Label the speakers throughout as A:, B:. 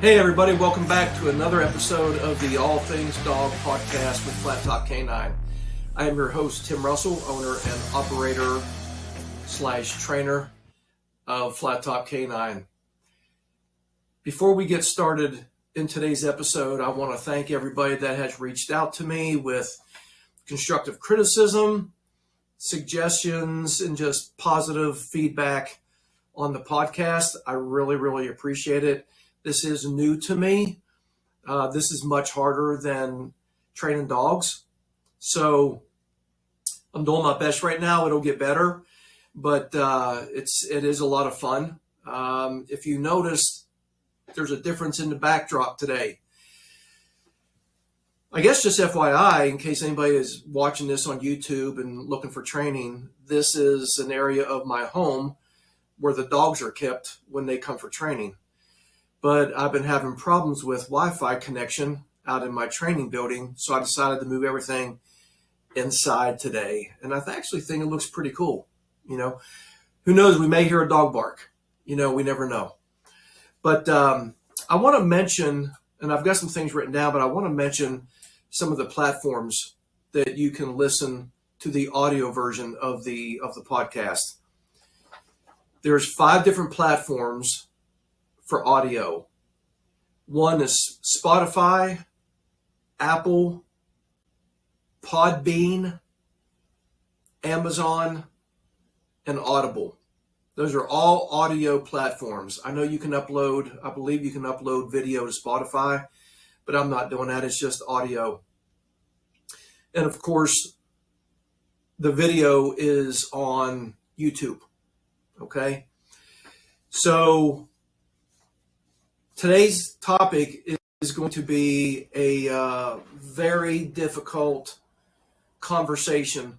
A: Hey everybody, welcome back to another episode of the All Things Dog podcast with FlatTop K9. I am your host, Tim Russell, owner and operator / trainer of FlatTop K9. Before we get started in today's episode, I want to thank everybody that has reached out to me with constructive criticism, suggestions, and just positive feedback on the podcast. I really appreciate it. This is new to me. This is much harder than training dogs. So I'm doing my best right now. It'll get better, but it is a lot of fun. If you notice, there's a difference in the backdrop today. I guess just FYI, in case anybody is watching this on YouTube and looking for training, this is an area of my home where the dogs are kept when they come for training. But I've been having problems with Wi-Fi connection out in my training building, so I decided to move everything inside today. And I actually think it looks pretty cool. You know, who knows? We may hear a dog bark. You know, we never know. But I want to mention, and I've got some things written down, but I want to mention some of the platforms that you can listen to the audio version of the podcast. There's 5 different platforms for audio. One is Spotify, Apple, Podbean, Amazon, and Audible. Those are all audio platforms. I know you can upload, I believe you can upload video to Spotify, but I'm not doing that. It's just audio. And of course, the video is on YouTube. Okay? So today's topic is going to be a very difficult conversation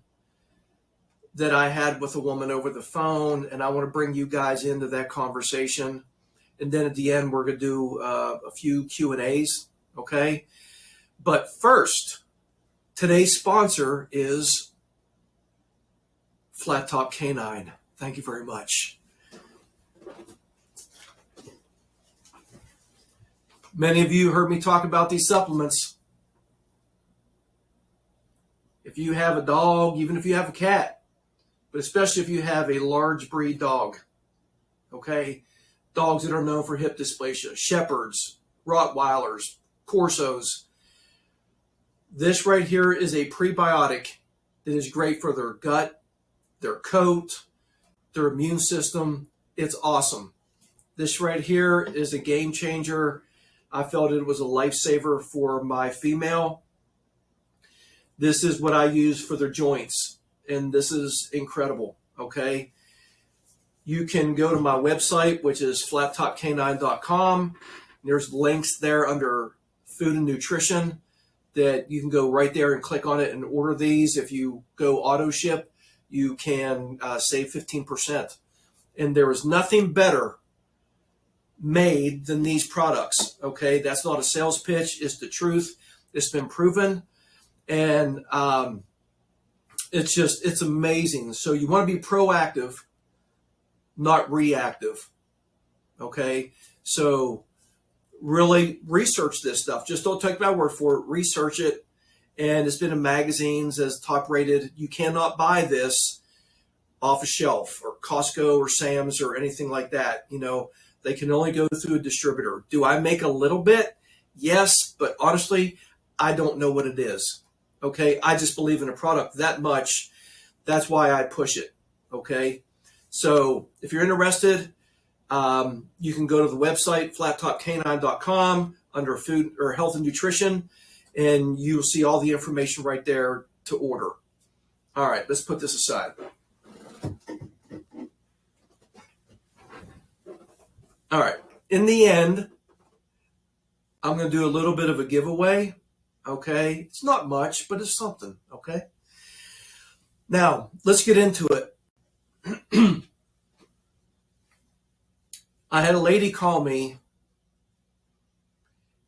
A: that I had with a woman over the phone, and I want to bring you guys into that conversation. And then at the end, we're going to do a few Q&As, okay? But first, today's sponsor is FlatTop K9. Thank you very much. Many of you heard me talk about these supplements. If you have a dog, even if you have a cat, but especially if you have a large breed dog, okay? Dogs that are known for hip dysplasia, Shepherds, Rottweilers, Corsos. This right here is a prebiotic that is great for their gut, their coat, their immune system. It's awesome. This right here is a game changer. I felt it was a lifesaver for my female. This is what I use for their joints, and this is incredible, okay? You can go to my website, which is flattopk9.com. There's links there under food and nutrition that you can go right there and click on it and order these. If you go auto ship, you can save 15%. And there is nothing better made than these products, okay? That's not a sales pitch. It's the truth. It's been proven. And it's amazing. So you want to be proactive, not reactive, okay? So really research this stuff. Just don't take my word for it. Research it. And it's been in magazines as top rated. You cannot buy this off a shelf or Costco or Sam's or anything like that. You know, they can only go through a distributor. Do I make a little bit? Yes, but honestly, I don't know what it is. Okay, I just believe in a product that much. That's why I push it. Okay, so if you're interested, you can go to the website flattopk9.com under food or health and nutrition, and you'll see all the information right there to order. All right, let's put this aside. All right, in the end, I'm going to do a little bit of a giveaway, okay? It's not much, but it's something, okay? Now, let's get into it. I had a lady call me,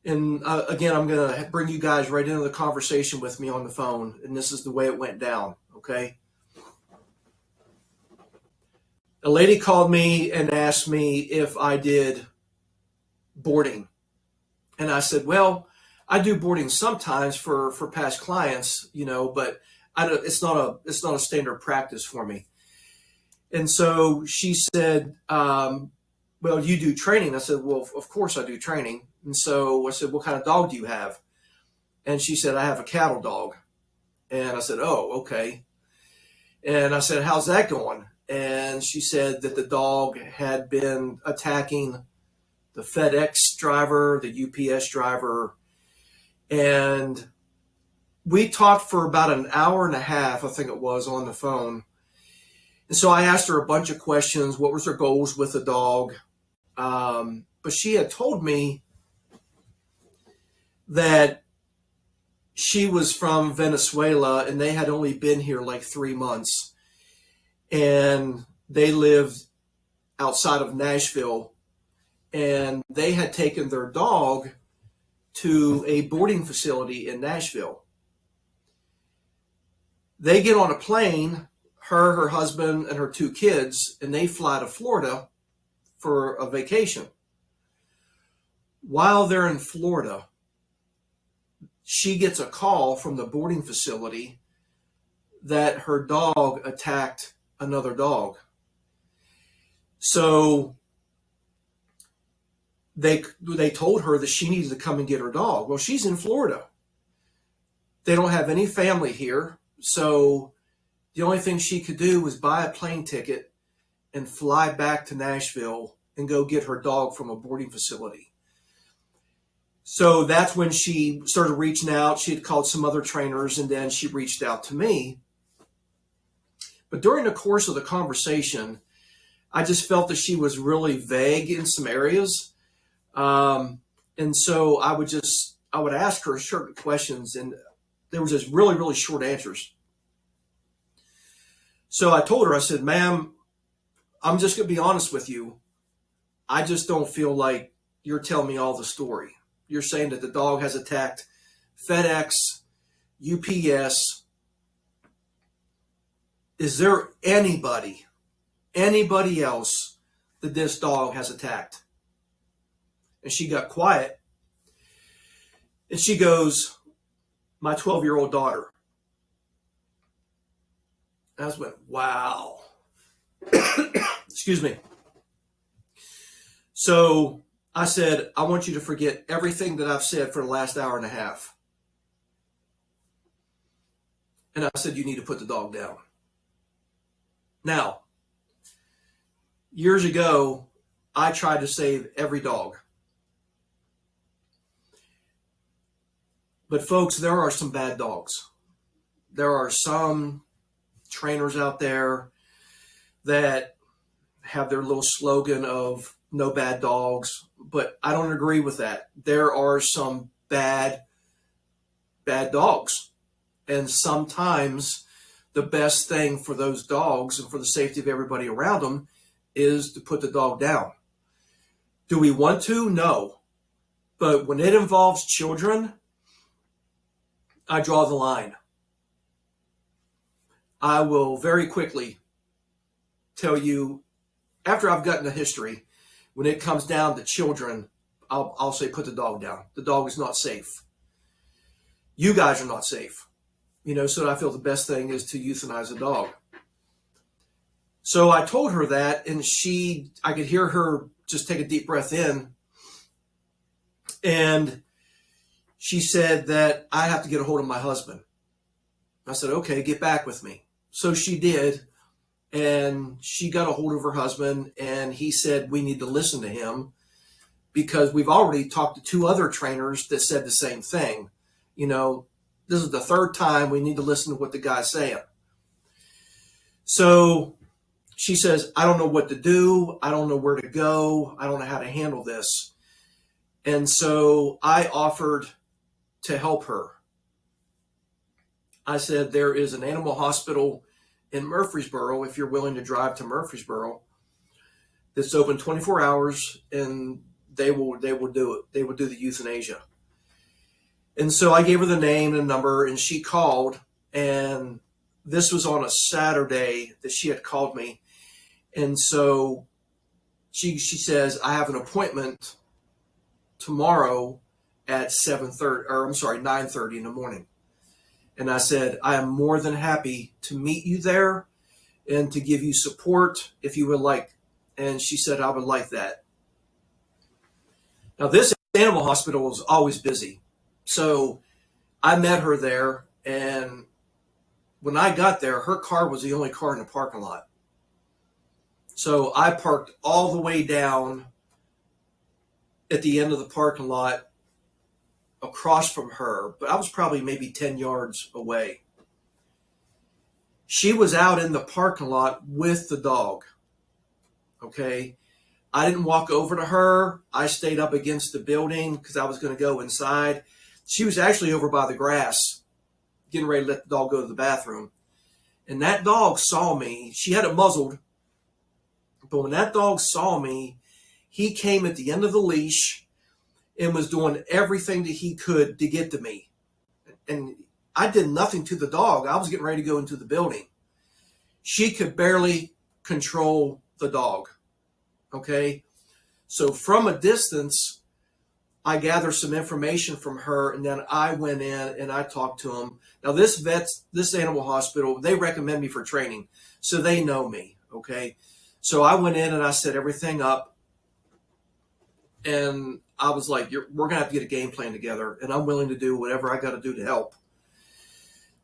A: and again, I'm going to bring you guys right into the conversation with me on the phone, and this is the way it went down, okay? A lady called me and asked me if I did boarding And I said, well, I do boarding sometimes for past clients, but it's not a standard practice for me. And so she said, well, you do training. I said, well, of course I do training. And so I said, what kind of dog do you have? And she said, I have a cattle dog. And I said, oh, okay. And I said, how's that going? And she said that the dog had been attacking the FedEx driver, the UPS driver. And we talked for about an hour and a half, I think it was, on the phone. And so I asked her a bunch of questions. What was her goals with the dog? But she had told me that she was from Venezuela and they had only been here like 3 months. And they lived outside of Nashville. And they had taken their dog to a boarding facility in Nashville. They get on a plane, her husband, and her 2 kids, and they fly to Florida for a vacation. While they're in Florida, she gets a call from the boarding facility that her dog attacked another dog. So they told her that she needed to come and get her dog. Well, she's in Florida. They don't have any family here. So the only thing she could do was buy a plane ticket and fly back to Nashville and go get her dog from a boarding facility. So that's when she started reaching out. She had called some other trainers and then she reached out to me. But during the course of the conversation, I just felt that she was really vague in some areas. And so I would ask her certain questions and there was just really, really short answers. So I told her, I said, ma'am, I'm just going to be honest with you. I just don't feel like you're telling me all the story. You're saying that the dog has attacked FedEx, UPS. Is there anybody else that this dog has attacked? And she got quiet. And she goes, my 12-year-old daughter. And I just went, wow. Excuse me. So I said, I want you to forget everything that I've said for the last hour and a half. And I said, you need to put the dog down. Now, years ago, I tried to save every dog. But folks, there are some bad dogs. There are some trainers out there that have their little slogan of no bad dogs, but I don't agree with that. There are some bad dogs. And sometimes the best thing for those dogs and for the safety of everybody around them is to put the dog down. Do we want to? No. But when it involves children, I draw the line. I will very quickly tell you, after I've gotten the history, when it comes down to children, I'll say put the dog down. The dog is not safe. You guys are not safe. So I feel the best thing is to euthanize the dog. So I told her that, and I could hear her just take a deep breath in. And she said that I have to get a hold of my husband. I said, okay, get back with me. So she did. And she got a hold of her husband, and he said, we need to listen to him because we've already talked to 2 other trainers that said the same thing. This is the 3rd time we need to listen to what the guy's saying. So she says, I don't know what to do. I don't know where to go. I don't know how to handle this. And so I offered to help her. I said, there is an animal hospital in Murfreesboro, if you're willing to drive to Murfreesboro, that's open 24 hours, and they will do it. They will do the euthanasia. And so I gave her the name and number, and she called, and this was on a Saturday that she had called me. And so she says, I have an appointment tomorrow at 9:30 in the morning. And I said, I am more than happy to meet you there and to give you support if you would like. And she said, I would like that. Now, this animal hospital is always busy. So I met her there, and when I got there, her car was the only car in the parking lot. So I parked all the way down at the end of the parking lot across from her, but I was probably maybe 10 yards away. She was out in the parking lot with the dog. Okay. I didn't walk over to her. I stayed up against the building because I was going to go inside. She was actually over by the grass, getting ready to let the dog go to the bathroom. And that dog saw me. She had it muzzled. But when that dog saw me, he came at the end of the leash and was doing everything that he could to get to me. And I did nothing to the dog. I was getting ready to go into the building. She could barely control the dog. Okay. So from a distance, I gathered some information from her, and then I went in and I talked to him. Now, this animal hospital, they recommend me for training, so they know me. Okay. So I went in and I set everything up, and I was like, we're going to have to get a game plan together, and I'm willing to do whatever I got to do to help.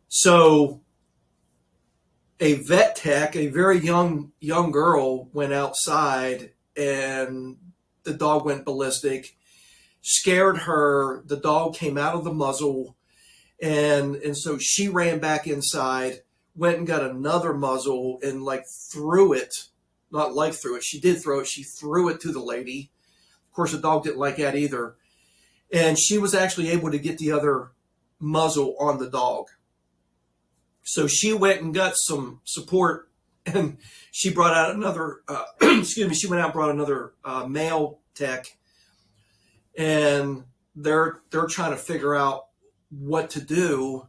A: So a vet tech, a very young girl, went outside, and the dog went ballistic, scared her. The dog came out of the muzzle, and so she ran back inside, went and got another muzzle and threw it. Not threw it. She did throw it. She threw it to the lady. Of course, the dog didn't like that either. And she was actually able to get the other muzzle on the dog. So she went and got some support, and she brought out another, she went out and brought another male tech, and they're trying to figure out what to do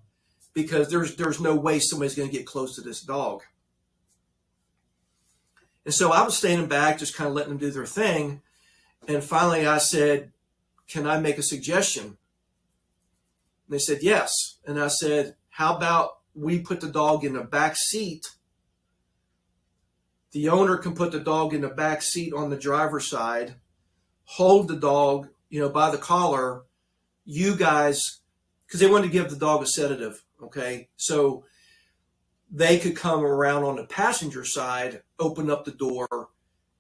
A: because there's no way somebody's going to get close to this dog. And so I was standing back, just kind of letting them do their thing. And finally I said, can I make a suggestion? And they said, yes. And I said, how about we put the dog in the back seat? The owner can put the dog in the back seat on the driver's side, hold the dog, by the collar. You guys, because they wanted to give the dog a sedative. Okay. So they could come around on the passenger side, open up the door,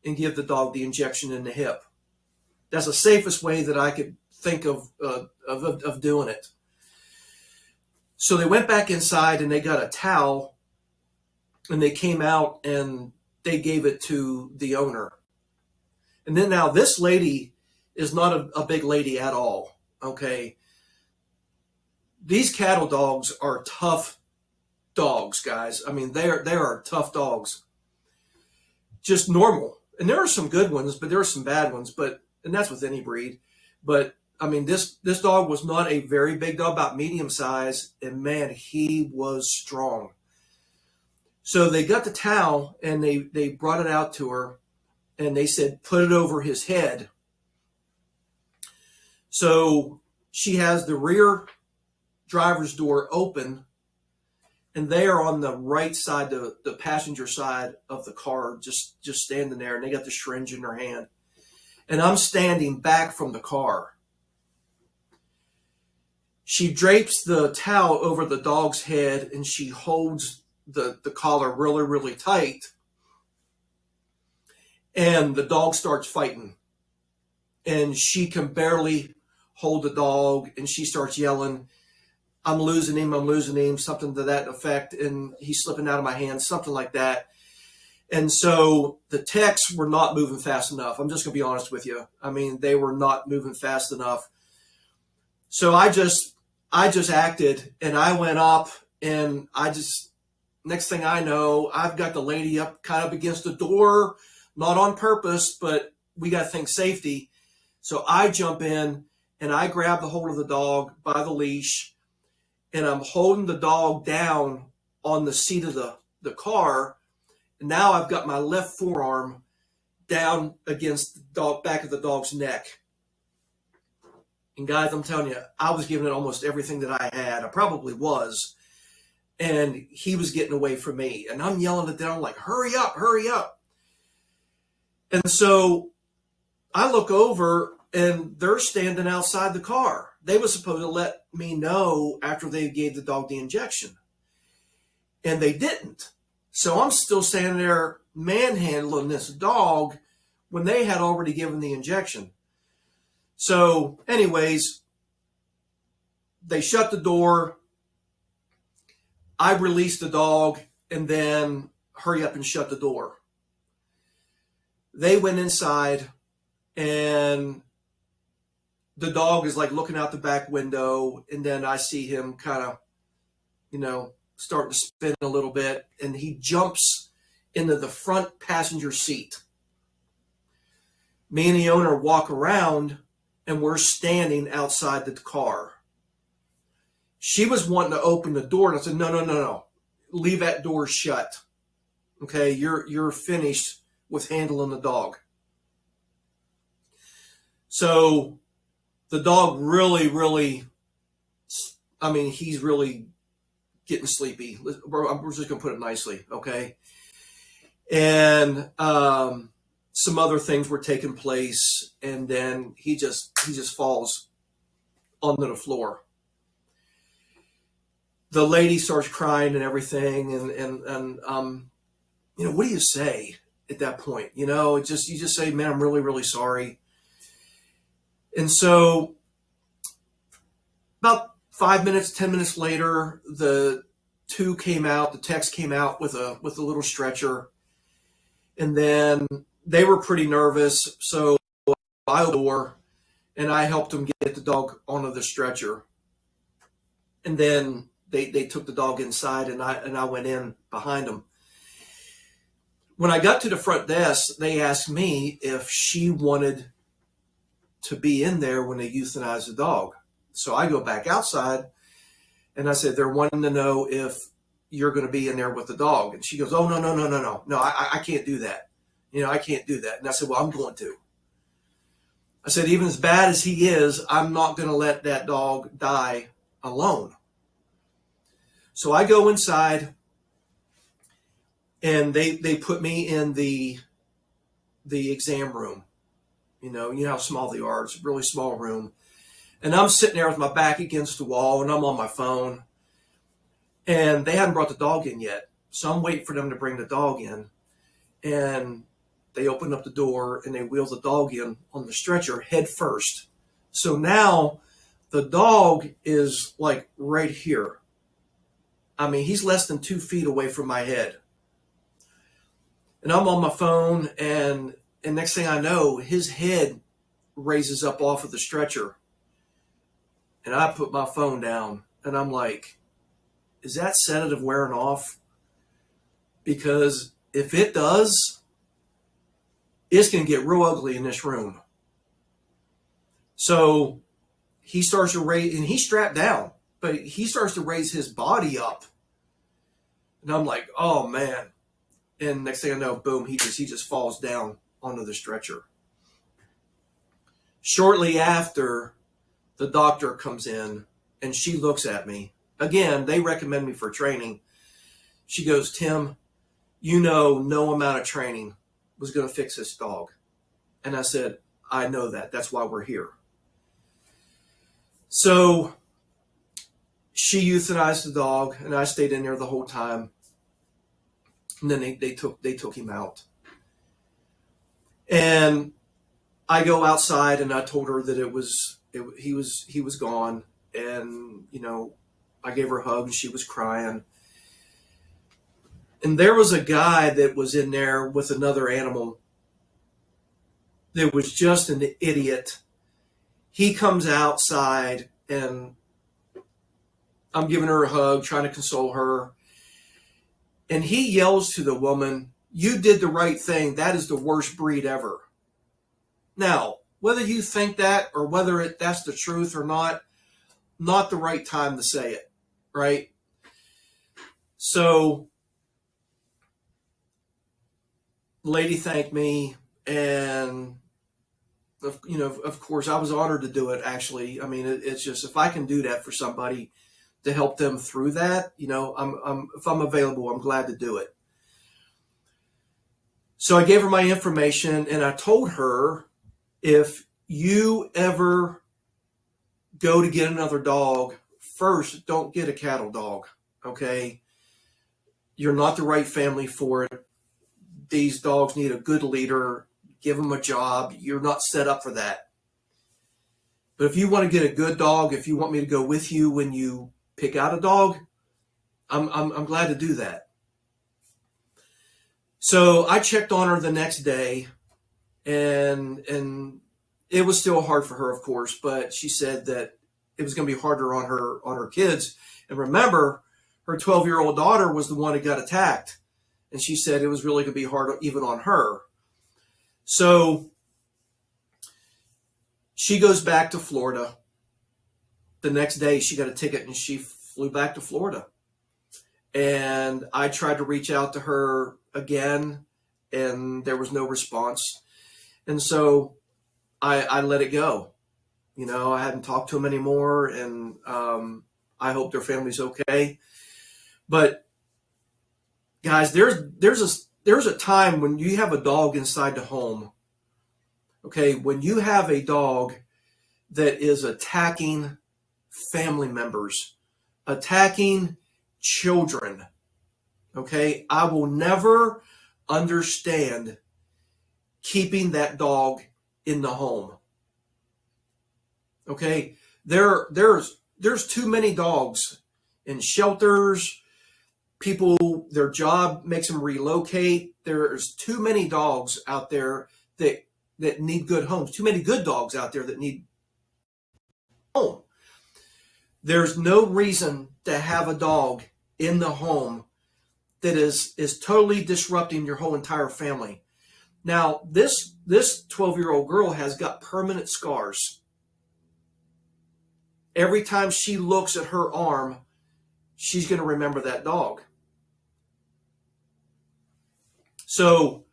A: and give the dog the injection in the hip. That's the safest way that I could think of doing it. So they went back inside and they got a towel, and they came out and they gave it to the owner. And then now this lady is not a big lady at all. Okay. These cattle dogs are tough dogs, guys. I mean, they are tough dogs. Just normal. And there are some good ones, but there are some bad ones, and that's with any breed. But I mean, this dog was not a very big dog, about medium size, and man, he was strong. So they got the towel and they brought it out to her, and they said, put it over his head. So she has the rear driver's door open, and they are on the right side, the passenger side of the car, just standing there, and they got the syringe in their hand. And I'm standing back from the car. She drapes the towel over the dog's head, and she holds the collar really, really tight. And the dog starts fighting. And she can barely hold the dog, and she starts yelling, I'm losing him, something to that effect, and he's slipping out of my hands, something like that. And so the techs were not moving fast enough. I'm just going to be honest with you. I mean, they were not moving fast enough. So I just acted, and I went up, and next thing I know, I've got the lady up kind of against the door, not on purpose, but we got to think safety. So I jump in, and I grab the hold of the dog by the leash, and I'm holding the dog down on the seat of the car. And now I've got my left forearm down against the back of the dog's neck. And guys, I'm telling you, I was giving it almost everything that I had. I probably was. And he was getting away from me. And I'm yelling at them like, hurry up, hurry up. And so I look over and they're standing outside the car. They were supposed to let me know after they gave the dog the injection. And they didn't. So I'm still standing there manhandling this dog when they had already given the injection. So anyways, they shut the door. I released the dog and then hurry up and shut the door. They went inside and the dog is like looking out the back window. And then I see him kind of, starting to spin a little bit. And he jumps into the front passenger seat. Me and the owner walk around and we're standing outside the car. She was wanting to open the door, and I said, no. Leave that door shut. Okay, you're finished with handling the dog. So the dog really, he's really getting sleepy. We're just going to put it nicely, okay? And some other things were taking place, and then he just falls onto the floor. The lady starts crying and everything, and what do you say at that point? You just say, man, I'm really sorry. And so about 5 minutes, 10 minutes later, the techs came out with a little stretcher, and then they were pretty nervous. So I opened the door and I helped them get the dog onto the stretcher. And then they took the dog inside, and I went in behind them. When I got to the front desk, they asked me if she wanted to be in there when they euthanized the dog. So I go back outside, and I said, they're wanting to know if you're going to be in there with the dog. And she goes, oh, no, I can't do that. I can't do that. And I said, well, I'm going to. I said, even as bad as he is, I'm not going to let that dog die alone. So I go inside, and they put me in the exam room. You know how small they are. It's a really small room. And I'm sitting there with my back against the wall, and I'm on my phone. And they hadn't brought the dog in yet. So I'm waiting for them to bring the dog in. And they open up the door, and they wheel the dog in on the stretcher head first. So now the dog is like right here. He's less than 2 feet away from my head. And I'm on my phone, and next thing I know, his head raises up off of the stretcher. And I put my phone down, and I'm like, is that sedative wearing off? Because if it does, it's going to get real ugly in this room. So he starts to raise, and he's strapped down, but he starts to raise his body up. And I'm like, oh man. And next thing I know, boom, he just falls down onto the stretcher. Shortly after, the doctor comes in, and she looks at me. Again, they recommend me for training. She goes, Tim, no amount of training was going to fix this dog. And I said, I know that. That's why we're here. So she euthanized the dog, and I stayed in there the whole time. And then they took him out. And I go outside, and I told her that he was gone. And I gave her a hug, and she was crying. And there was a guy that was in there with another animal that was just an idiot. He comes outside, and I'm giving her a hug, trying to console her. And he yells to the woman, you did the right thing. That is the worst breed ever. Now, whether you think that or whether that's the truth or not the right time to say it, right? So the lady thanked me, and of course, I was honored to do it. Actually, I mean, it's just if I can do that for somebody to help them through that, if I'm available, I'm glad to do it. So I gave her my information and I told her, if you ever go to get another dog, first, don't get a cattle dog. Okay. You're not the right family for it. These dogs need a good leader. Give them a job. You're not set up for that. But if you want to get a good dog, if you want me to go with you when you pick out a dog, I'm glad to do that. So I checked on her the next day, and it was still hard for her, of course, but she said that it was going to be harder on her kids. And remember, her 12-year-old daughter was the one who got attacked, and she said it was really going to be hard even on her. So she goes back to Florida. The next day, she got a ticket and she flew back to Florida. And I tried to reach out to her again, and there was no response. And so I let it go. I hadn't talked to them anymore, and I hope their family's okay. But guys, there's a time when you have a dog inside the home. Okay, when you have a dog that is attacking family members, attacking children. Okay, I will never understand keeping that dog in the home. Okay, there's too many dogs in shelters. People, their job makes them relocate. There's too many dogs out there that need good homes. Too many good dogs out there that need home. There's no reason to have a dog in the home that is totally disrupting your whole entire family. Now, this 12-year-old girl has got permanent scars. Every time she looks at her arm, she's going to remember that dog. So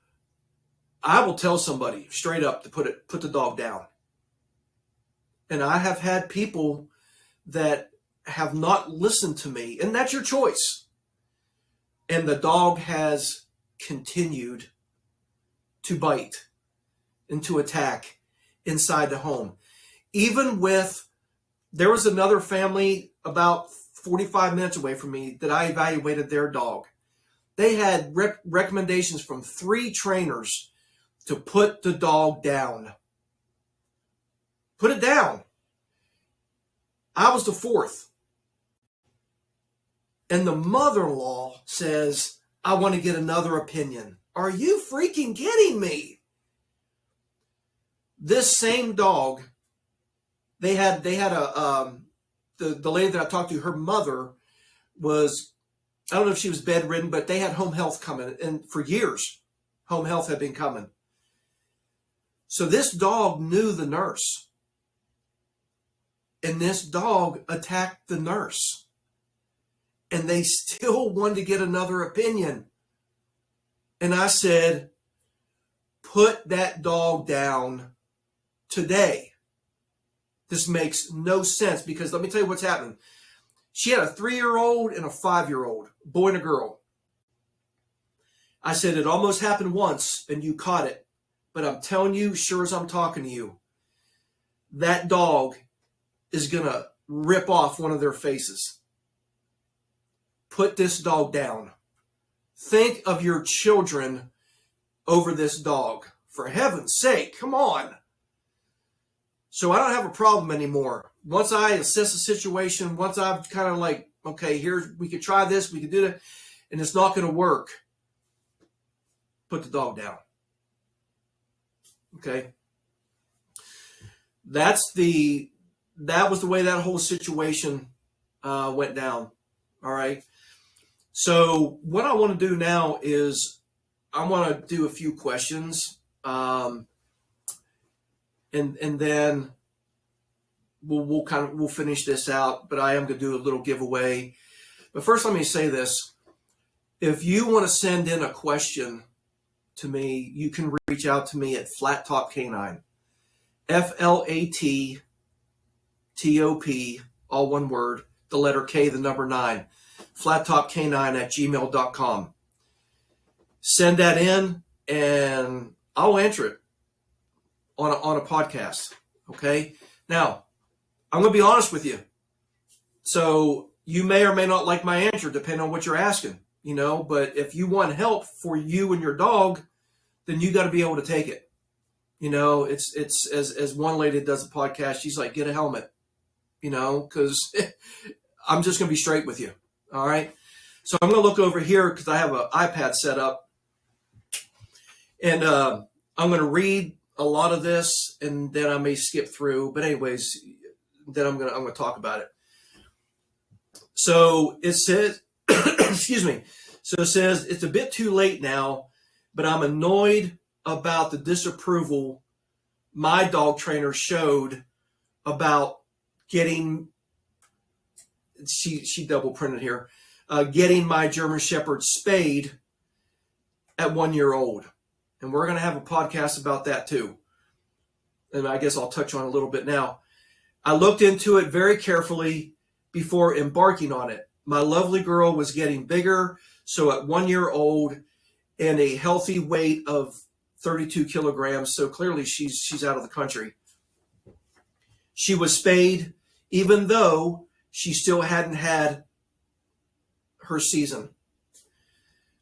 A: I will tell somebody straight up to put the dog down. And I have had people that have not listened to me, and that's your choice. And the dog has continued to bite and to attack inside the home. Even with, there was another family about 45 minutes away from me that I evaluated their dog. They had recommendations from 3 trainers to put the dog down. Put it down. I was the 4th. And the mother-in-law says, I want to get another opinion. Are you freaking kidding me? This same dog, they had a, the lady that I talked to, her mother was, I don't know if she was bedridden, but they had home health coming. And for years, home health had been coming. So this dog knew the nurse. And this dog attacked the nurse. And they still wanted to get another opinion. And I said, put that dog down today. This makes no sense, because let me tell you what's happening. She had a 3-year-old and a 5-year-old, boy and a girl. I said, it almost happened once and you caught it. But I'm telling you, sure as I'm talking to you, that dog is going to rip off one of their faces. Put this dog down. Think of your children over this dog. For heaven's sake, come on. So I don't have a problem anymore. Once I assess the situation, once I've kind of like, okay, we could try this, we could do that, and it's not going to work, put the dog down. Okay? That was the way that whole situation went down. All right? So what I want to do now is I want to do a few questions, and then we'll finish this out. But I am going to do a little giveaway. But first, let me say this: if you want to send in a question to me, you can reach out to me at FlatTop K9, FlatTop, all one word, the letter K, the number 9, FlatTop K9 at gmail.com. Send that in and I'll answer it on a podcast. Okay. Now, I'm going to be honest with you. So you may or may not like my answer, depending on what you're asking, but if you want help for you and your dog, then you got to be able to take it. It's as one lady that does a podcast, she's like, get a helmet, because I'm just going to be straight with you. All right. So I'm going to look over here because I have an iPad set up, and I'm going to read a lot of this, and then I may skip through. But anyways, then I'm going to talk about it. So it says, excuse me. So it says it's a bit too late now, but I'm annoyed about the disapproval my dog trainer showed about getting. She double printed here. Getting my German Shepherd spayed at 1 year old. And we're going to have a podcast about that too. And I guess I'll touch on it a little bit now. I looked into it very carefully before embarking on it. My lovely girl was getting bigger. So at 1 year old and a healthy weight of 32 kilograms. So clearly she's out of the country. She was spayed even though she still hadn't had her season.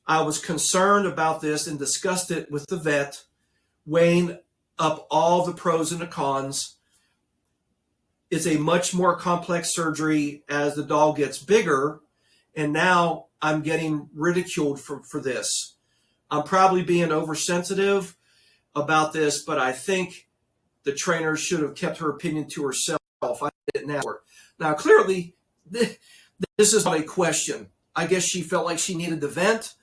A: I was concerned about this and discussed it with the vet, weighing up all the pros and the cons. It's a much more complex surgery as the dog gets bigger, and now I'm getting ridiculed for this. I'm probably being oversensitive about this, but I think the trainer should have kept her opinion to herself. I didn't ask her. Now, clearly, this is not a question. I guess she felt like she needed to vent,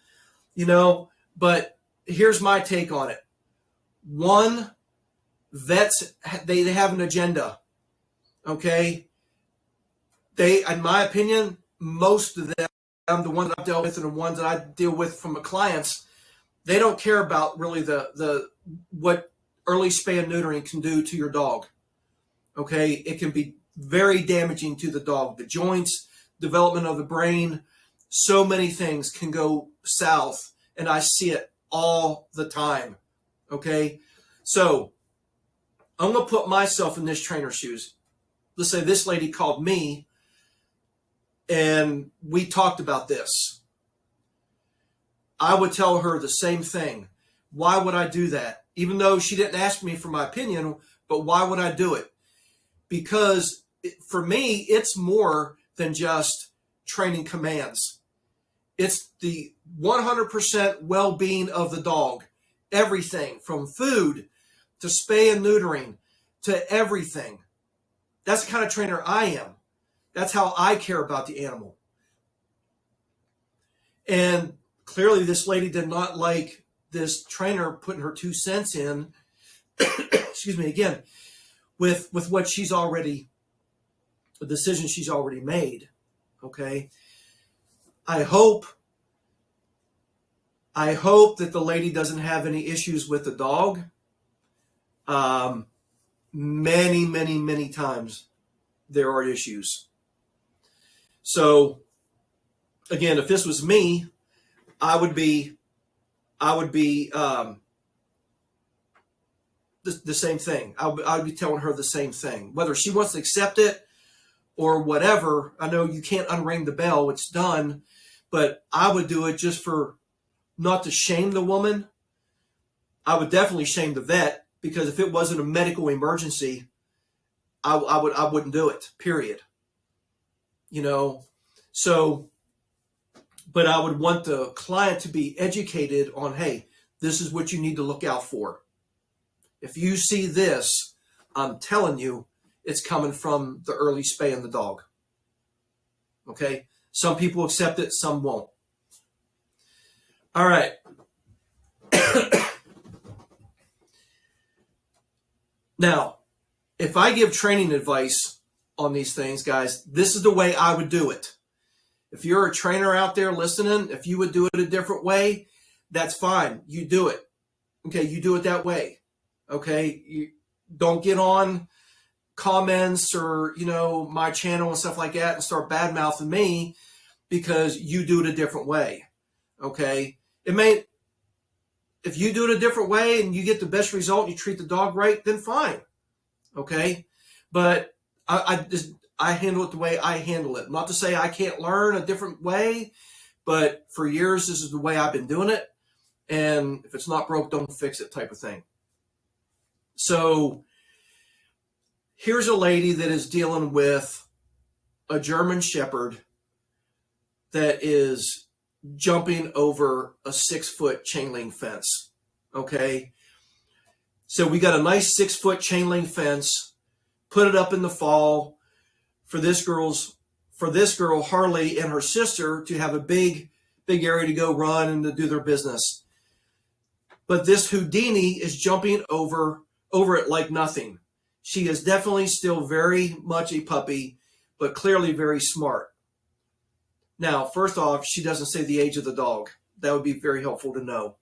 A: but here's my take on it. One, vets, they have an agenda, okay? In my opinion, most of them, the ones I've dealt with and the ones that I deal with from the clients, they don't care about really the what early spay and neutering can do to your dog, okay? It can be very damaging to the dog. The joints, development of the brain, so many things can go south, and I see it all the time, okay? So I'm going to put myself in this trainer's shoes. Let's say this lady called me, and we talked about this. I would tell her the same thing. Why would I do that? Even though she didn't ask me for my opinion, but why would I do it? Because for me, it's more than just training commands. It's the 100% well-being of the dog. Everything from food to spay and neutering to everything. That's the kind of trainer I am. That's how I care about the animal. And clearly this lady did not like this trainer putting her 2 cents in, excuse me, again, with what she's already, the decision she's already made, okay? I hope that the lady doesn't have any issues with the dog. Many, many, many times there are issues. So again, if this was me, I would be the same thing. I would be telling her the same thing, whether she wants to accept it or whatever. I know you can't unring the bell; it's done. But I would do it just for not to shame the woman. I would definitely shame the vet, because if it wasn't a medical emergency, I wouldn't do it. Period. So. But I would want the client to be educated on, hey, this is what you need to look out for. If you see this, I'm telling you, it's coming from the early spay in the dog. Okay? Some people accept it, some won't. All right. Now, if I give training advice on these things, guys, this is the way I would do it. If you're a trainer out there listening, if you would do it a different way, that's fine. You do it. Okay, you do it that way. Okay, don't get on comments or, my channel and stuff like that and start bad mouthing me because you do it a different way. Okay. If you do it a different way and you get the best result and you treat the dog right, then fine. Okay. But I handle it the way I handle it. Not to say I can't learn a different way, but for years, this is the way I've been doing it. And if it's not broke, don't fix it type of thing. So here's a lady that is dealing with a German Shepherd that is jumping over a 6-foot chain link fence. Okay. So we got a nice 6-foot chain link fence, put it up in the fall for this girl, Harley, and her sister to have a big area to go run and to do their business. But this Houdini is jumping over it like nothing. She is definitely still very much a puppy, but clearly very smart. Now, first off, she doesn't say the age of the dog. That would be very helpful to know.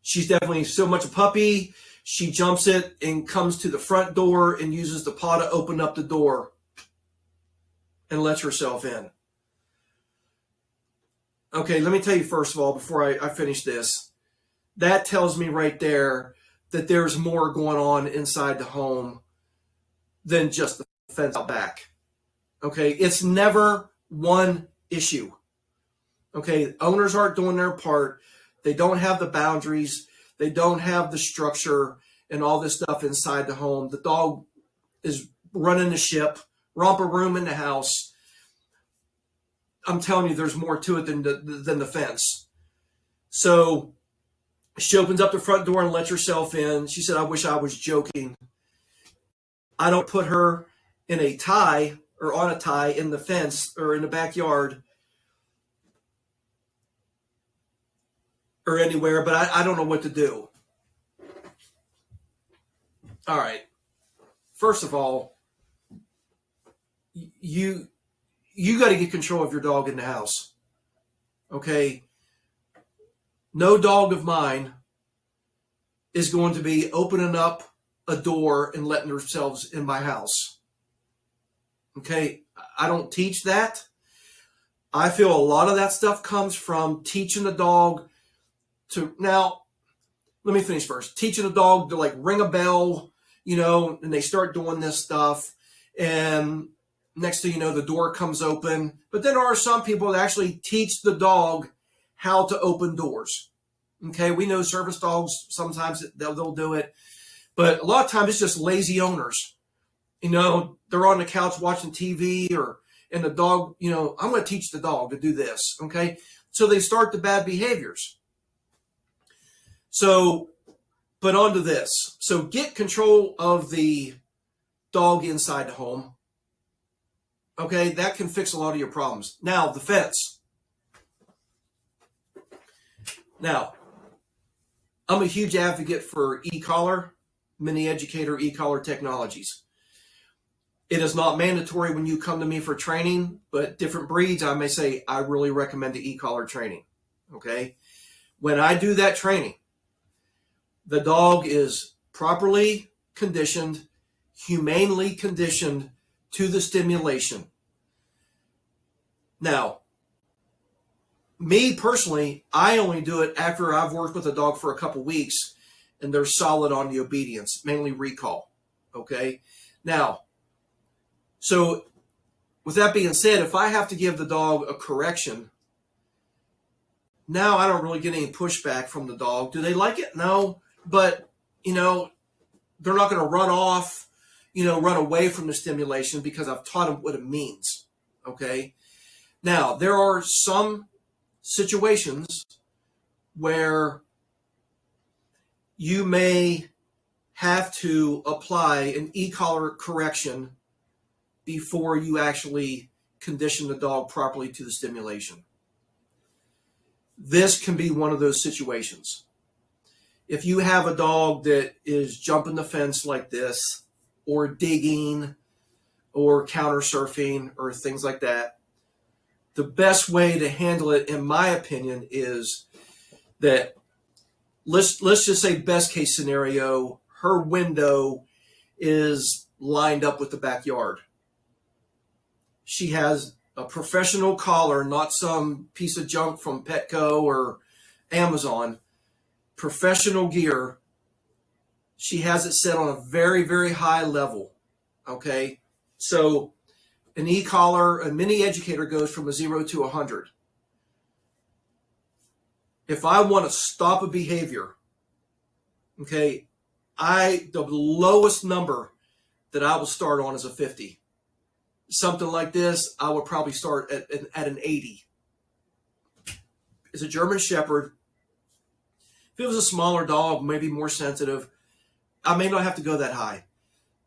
A: She's definitely so much a puppy. She jumps it and comes to the front door and uses the paw to open up the door and lets herself in. Okay, let me tell you first of all, before I finish this, that tells me right there that there's more going on inside the home than just the fence out back. Okay, it's never one issue. Okay, owners aren't doing their part. They don't have the boundaries. They don't have the structure and all this stuff inside the home. The dog is running the ship, romper room in the house. I'm telling you, there's more to it than the fence. So she opens up the front door and lets herself in. She said, I wish I was joking. I don't put her in a tie or on a tie in the fence or in the backyard or anywhere, but I don't know what to do. All right. First of all, you got to get control of your dog in the house. Okay? No dog of mine is going to be opening up a door and letting themselves in my house. Okay? I don't teach that. I feel a lot of that stuff comes from teaching the dog to, now, let me finish first. Teaching the dog to like ring a bell, and they start doing this stuff. And next thing you know, the door comes open. But then there are some people that actually teach the dog how to open doors. Okay, we know service dogs, sometimes they'll do it. But a lot of times it's just lazy owners. They're on the couch watching TV and the dog, I'm going to teach the dog to do this. Okay, so they start the bad behaviors. So, but on to this. So get control of the dog inside the home. Okay, that can fix a lot of your problems. Now, the fence. Now, I'm a huge advocate for e-collar, mini educator e-collar technologies. It is not mandatory when you come to me for training, but different breeds, I may say, I really recommend the e-collar training. Okay, when I do that training, the dog is properly conditioned, humanely conditioned to the stimulation. Now, me personally, I only do it after I've worked with a dog for a couple weeks and they're solid on the obedience, mainly recall. Okay? Now, so with that being said, if I have to give the dog a correction, now I don't really get any pushback from the dog. Do they like it? No. But, they're not going to run off, run away from the stimulation because I've taught them what it means. Okay? Now, there are some situations where you may have to apply an e-collar correction before you actually condition the dog properly to the stimulation. This can be one of those situations. If you have a dog that is jumping the fence like this, or digging, or counter surfing, or things like that, the best way to handle it, in my opinion, is that let's just say best case scenario, her window is lined up with the backyard. She has a professional collar, not some piece of junk from Petco or Amazon. Professional gear. She has it set on a very, very high level. Okay. So an e-collar, a mini educator goes from a 0 to 100. If I want to stop a behavior, okay, the lowest number that I will start on is a 50. Something like this, I would probably start at an 80. It's a German Shepherd. If it was a smaller dog, maybe more sensitive, I may not have to go that high.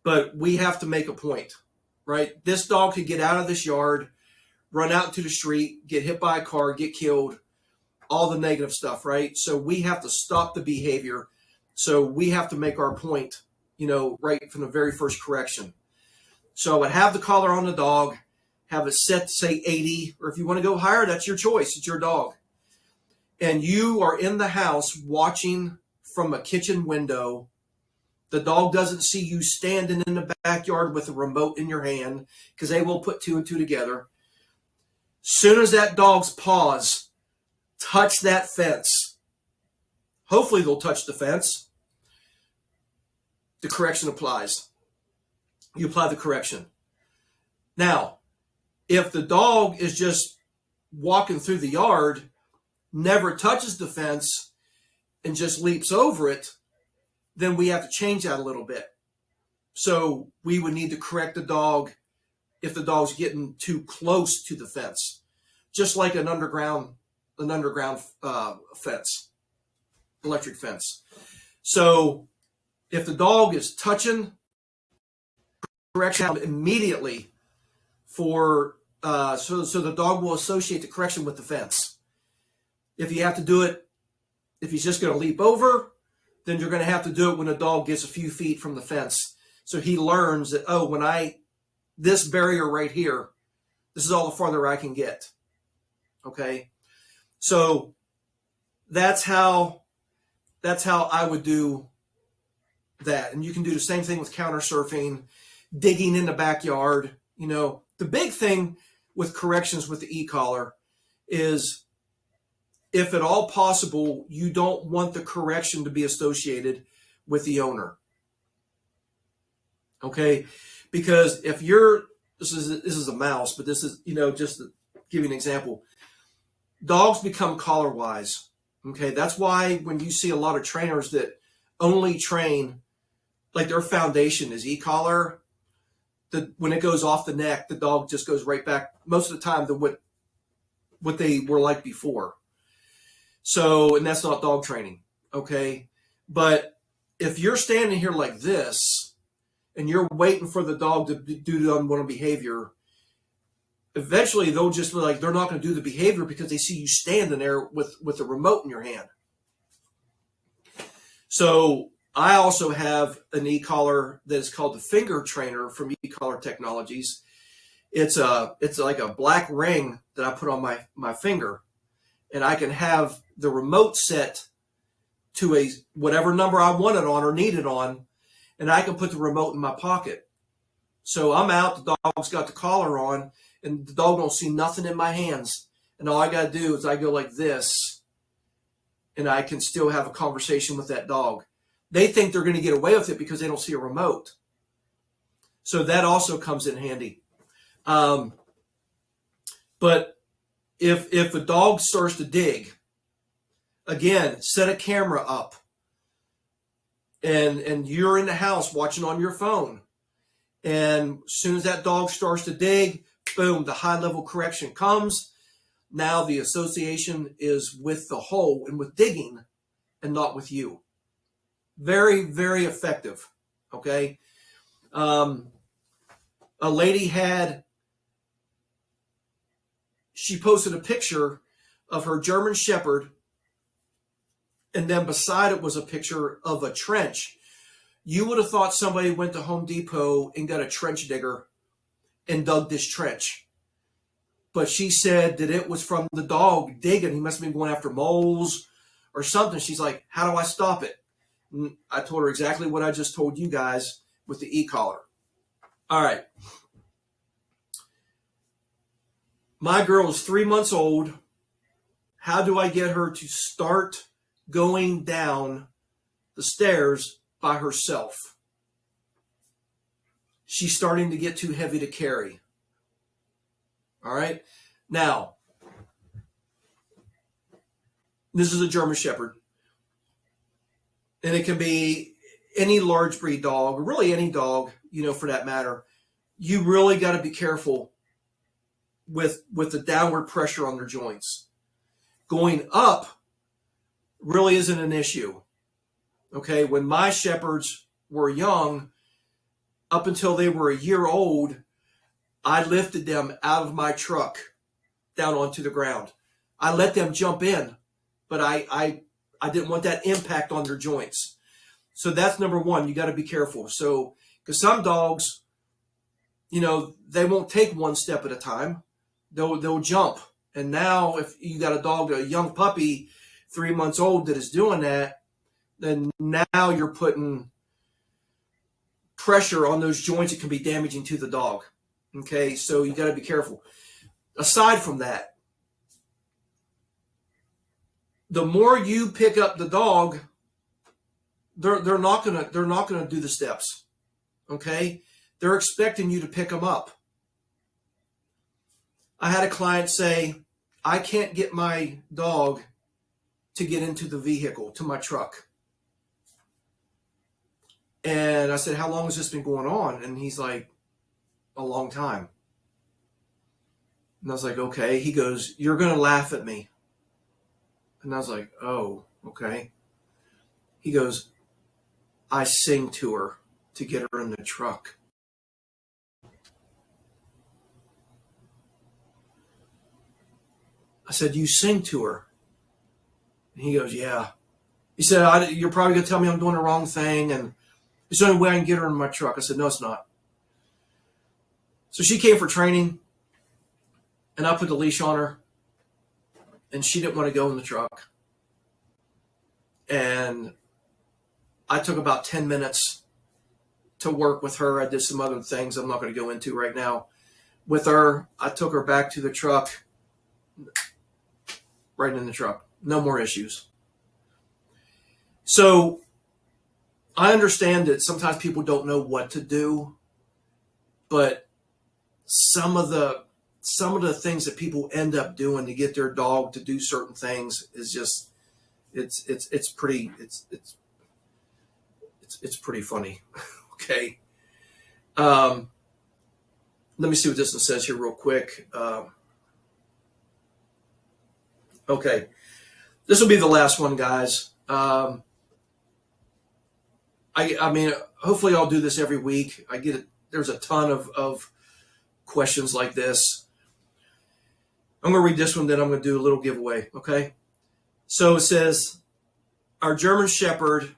A: But we have to make a point, right? This dog could get out of this yard, run out into the street, get hit by a car, get killed, all the negative stuff, right? So we have to stop the behavior. So we have to make our point, right from the very first correction. So I would have the collar on the dog, have it set to say 80, or if you want to go higher, that's your choice. It's your dog. And you are in the house watching from a kitchen window. The dog doesn't see you standing in the backyard with a remote in your hand, because they will put 2 and 2 together. Soon as that dog's paws touch that fence, hopefully they'll touch the fence, the correction applies. You apply the correction. Now, if the dog is just walking through the yard, never touches the fence, and just leaps over it, then we have to change that a little bit. So we would need to correct the dog if the dog's getting too close to the fence, just like an underground fence, electric fence. So if the dog is touching, correction immediately for so the dog will associate the correction with the fence. If you have to do it, if he's just going to leap over, then you're going to have to do it when the dog gets a few feet from the fence. So he learns that, this barrier right here, this is all the farther I can get. Okay. So that's how I would do that. And you can do the same thing with counter surfing, digging in the backyard. The big thing with corrections with the e-collar is, if at all possible, you don't want the correction to be associated with the owner. Okay? Because if this is a mouse, but this is, just to give you an example, dogs become collar wise. Okay? That's why when you see a lot of trainers that only train, like their foundation is e-collar, when it goes off the neck, the dog just goes right back most of the time to what they were like before. So, and that's not dog training, okay? But if you're standing here like this and you're waiting for the dog to do the unwanted behavior, eventually they'll just be like, they're not going to do the behavior because they see you standing there with a remote in your hand. So I also have an e-collar that is called the Finger Trainer from e-collar Technologies. It's like a black ring that I put on my finger, and I can have the remote set to whatever number I want it on or need it on, and I can put the remote in my pocket. So I'm out, the dog's got the collar on, and the dog don't see nothing in my hands. And all I got to do is I go like this, and I can still have a conversation with that dog. They think they're going to get away with it because they don't see a remote. So that also comes in handy. But if a dog starts to dig, again, set a camera up, and you're in the house watching on your phone, and as soon as that dog starts to dig, boom, the high level correction comes. Now the association is with the hole and with digging, and not with you. Very, very effective. Okay. A lady she posted a picture of her German Shepherd, and then beside it was a picture of a trench. You would have thought somebody went to Home Depot and got a trench digger and dug this trench. But she said that it was from the dog digging. He must have been going after moles or something. She's like, how do I stop it? And I told her exactly what I just told you guys with the e-collar. All right. My girl is 3 months old. How do I get her to start going down the stairs by herself? She's starting to get too heavy to carry. All right. Now, this is a German Shepherd. And it can be any large breed dog, or really any dog, for that matter. You really got to be careful with the downward pressure on their joints. Going up really isn't an issue. Okay, when my shepherds were young, up until they were a year old, I lifted them out of my truck down onto the ground. I let them jump in, but I didn't want that impact on their joints. So that's number one. You got to be careful. So, because some dogs, they won't take one step at a time. They'll jump. And now if you got a dog, a young puppy, 3 months old, that is doing that, then now you're putting pressure on those joints. It can be damaging to the dog. Okay, so you got to be careful. Aside from that, the more you pick up the dog, they're not gonna do the steps. Okay, they're expecting you to pick them up. I had a client say, I can't get my dog to get into the vehicle, to my truck. And I said, how long has this been going on? And he's like, a long time. And I was like, okay. He goes, you're going to laugh at me. And I was like, oh, okay. He goes, I sing to her to get her in the truck. I said, you sing to her? And he goes, yeah. He said, you're probably going to tell me I'm doing the wrong thing, and it's the only way I can get her in my truck. I said, no, it's not. So she came for training, and I put the leash on her, and she didn't want to go in the truck. And I took about 10 minutes to work with her. I did some other things I'm not going to go into right now. With her, I took her back to the truck, right in the truck. No more issues. So I understand that sometimes people don't know what to do, but some of the things that people end up doing to get their dog to do certain things is just it's pretty funny. Okay. Let me see what this one says here real quick. Okay. This will be the last one, guys. I mean, hopefully I'll do this every week. I get it. There's a ton of questions like this. I'm going to read this one, then I'm going to do a little giveaway. Okay. So it says, our German Shepherd,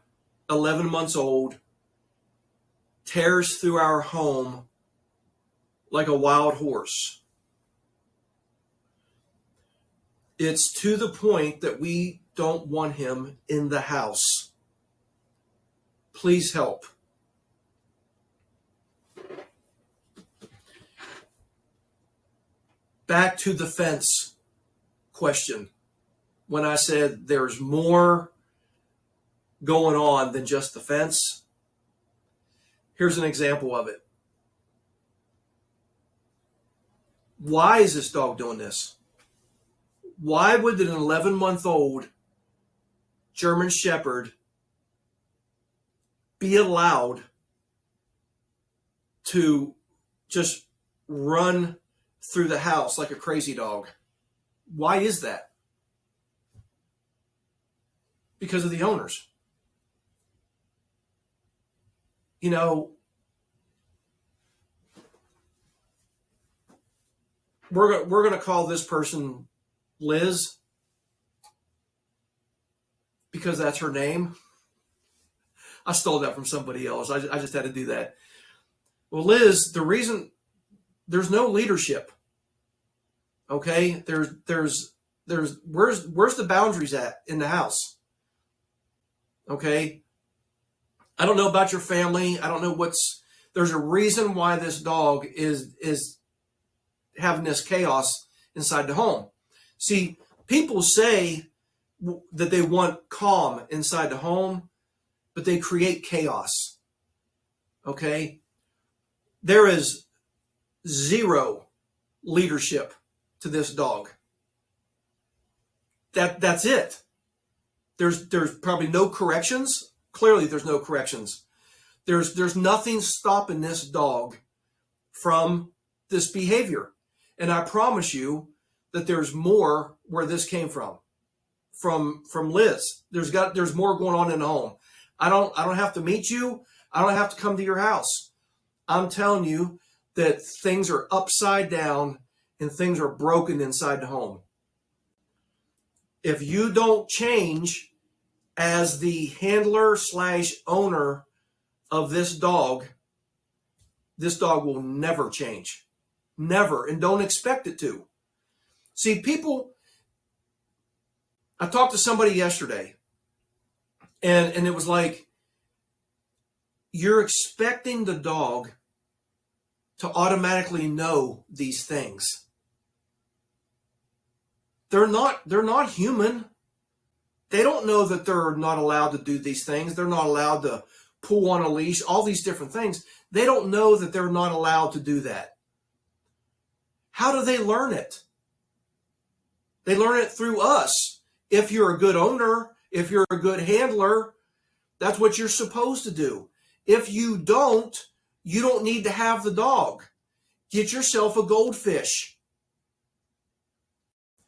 A: 11 months old, tears through our home like a wild horse. It's to the point that we don't want him in the house. Please help. Back to the fence question. When I said there's more going on than just the fence, here's an example of it. Why is this dog doing this? Why would an 11-month-old German Shepherd be allowed to just run through the house like a crazy dog? Why is that? Because of the owners. You know, we're going to call this person Liz because that's her name. I stole that from somebody else. I just had to do that. Well, Liz, the reason there's no leadership. Okay, there's where's the boundaries at in the house? Okay? I don't know about your family. I don't know there's a reason why this dog is having this chaos inside the home. See, people say that they want calm inside the home, but they create chaos. Okay? There is zero leadership to this dog. That's it. There's probably no corrections. Clearly there's no corrections. There's nothing stopping this dog from this behavior. And I promise you that there's more where this came from Liz. There's more going on in the home. I don't have to meet you. I don't have to come to your house. I'm telling you that things are upside down and things are broken inside the home. If you don't change as the handler / owner of this dog will never change. Never. And don't expect it to. See, I talked to somebody yesterday, and it was like, you're expecting the dog to automatically know these things. They're not human. They don't know that they're not allowed to do these things. They're not allowed to pull on a leash, all these different things. They don't know that they're not allowed to do that. How do they learn it? They learn it through us. If you're a good owner, if you're a good handler, that's what you're supposed to do. If you don't need to have the dog. Get yourself a goldfish.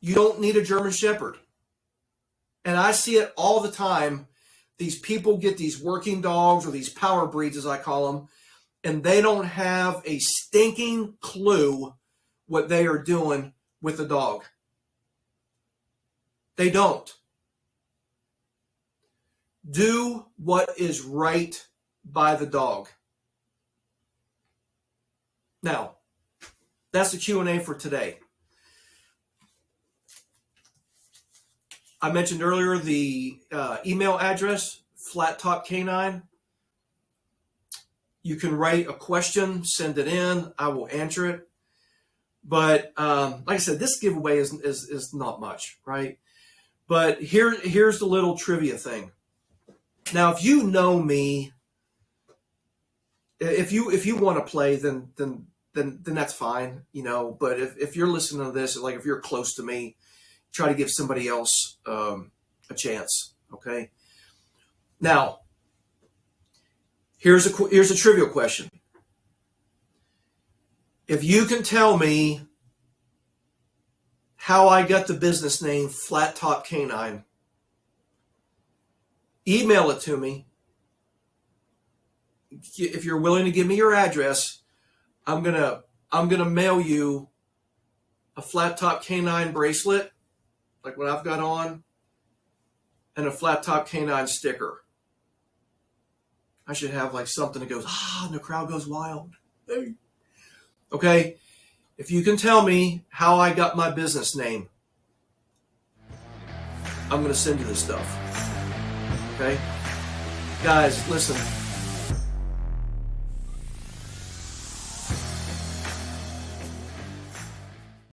A: You don't need a German Shepherd. And I see it all the time. These people get these working dogs, or these power breeds as I call them, and they don't have a stinking clue what they are doing with the dog. They don't. Do what is right by the dog. Now, that's the Q&A for today. I mentioned earlier the email address, FlatTop K9. You can write a question, send it in. I will answer it. But like I said, this giveaway is not much, right? But here's the little trivia thing. Now, if you know me, if you want to play, then that's fine, you know. But if you're listening to this, like if you're close to me, try to give somebody else a chance. Okay. Now, here's a trivial question. If you can tell me how I got the business name FlatTop K9, email it to me. If you're willing to give me your address, I'm gonna mail you a FlatTop K9 bracelet, like what I've got on, and a FlatTop K9 sticker. I should have like something that goes, and the crowd goes wild. Hey. Okay, if you can tell me how I got my business name, I'm gonna send you this stuff. Okay, guys, listen.